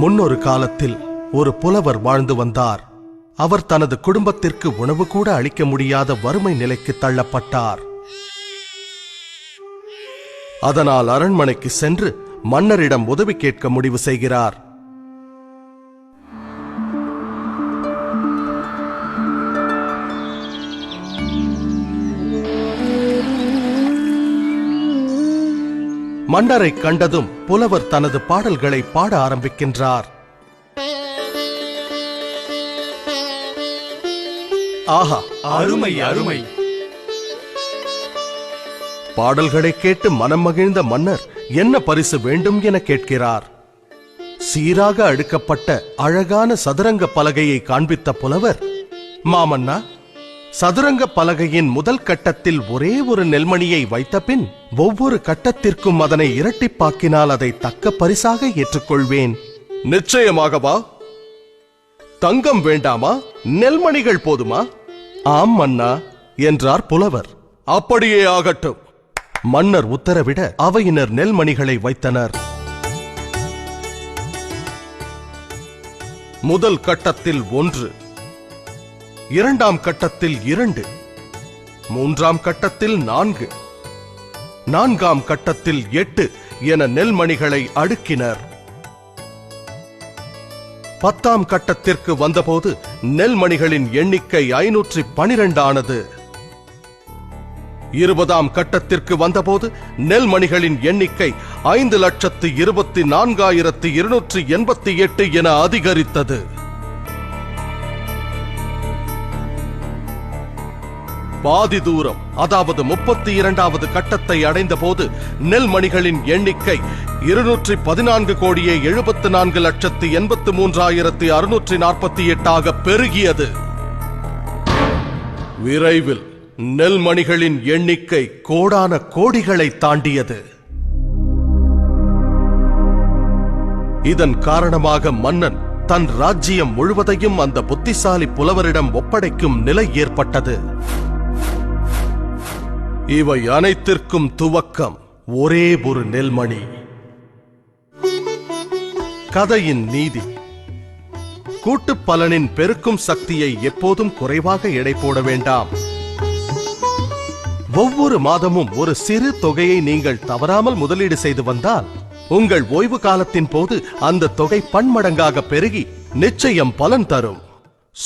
முன்னொரு காலத்தில் ஒரு புலவர் வாழ்ந்து வந்தார். அவர் தனது குடும்பத்திற்கு உணவு கூட அளிக்க முடியாத வறுமை நிலைக்கு தள்ளப்பட்டார். அதனால் அரண்மனைக்கு சென்று மன்னரிடம் உதவி கேட்க முடிவு செய்கிறார். மன்னரை கண்டதும் புலவர் தனது பாடல்களை பாட ஆரம்பிக்கின்றார். ஆஹா, அருமை அருமை! பாடல்களை கேட்டு மனம் மகிழ்ந்த மன்னர் என்ன பரிசு வேண்டும் என கேட்கிறார். சீராக அடுக்கப்பட்ட அழகான சதுரங்க பலகையை காண்பித்த புலவர், மாமன்னா, சதுரங்க பலகையின் முதல் கட்டத்தில் ஒரே ஒரு நெல்மணியை வைத்த பின் ஒவ்வொரு கட்டத்திற்கும் அதனை இரட்டிப்பாக்கினால் அதை தக்க பரிசாக ஏற்றுக்கொள்வேன். நிச்சயமாகவா? தங்கம் வேண்டாமா? நெல்மணிகள் போதுமா? ஆம் மன்னா என்றார் புலவர். அப்படியே ஆகட்டும். மன்னர் உத்தரவிட அவையினர் நெல்மணிகளை வைத்தனர். முதல் கட்டத்தில் 1, இரண்டாம் கட்டத்தில் 2, மூன்றாம் கட்டத்தில் 4, நான்காம் கட்டத்தில் 8 என நெல்மணிகளை அடுக்கினர். 10ஆம் கட்டத்திற்கு வந்தபோது நெல்மணிகளின் எண்ணிக்கை 512 ஆனது. 20ஆம் கட்டத்திற்கு வந்தபோது நெல்மணிகளின் எண்ணிக்கை 5,24,288 என அதிகரித்தது. பாதி தூரம், அதாவது 32வது கட்டத்தை அடைந்த போது நெல்மணிகளின் எண்ணிக்கை 214,74,83,648 பெருகியது. விரைவில் நெல்மணிகளின் எண்ணிக்கை கோடான கோடிகளை தாண்டியது. இதன் காரணமாக மன்னன் தன் ராஜ்ஜியம் முழுவதையும் அந்த புத்திசாலி புலவரிடம் ஒப்படைக்கும் நிலை ஏற்பட்டது. இவை அனைத்திற்கும் துவக்கம் ஒரே ஒரு நெல்மணி. கதையின் நீதி: கூட்டுப் பலனின் பெருக்கும் சக்தியை எப்போதும் குறைவாக எடை போட வேண்டாம். ஒவ்வொரு மாதமும் ஒரு சிறு தொகையை நீங்கள் தவறாமல் முதலீடு செய்து வந்தால் உங்கள் ஓய்வு காலத்தின் போது அந்த தொகை பன்மடங்காக பெருகி நிச்சயம் பலன் தரும்.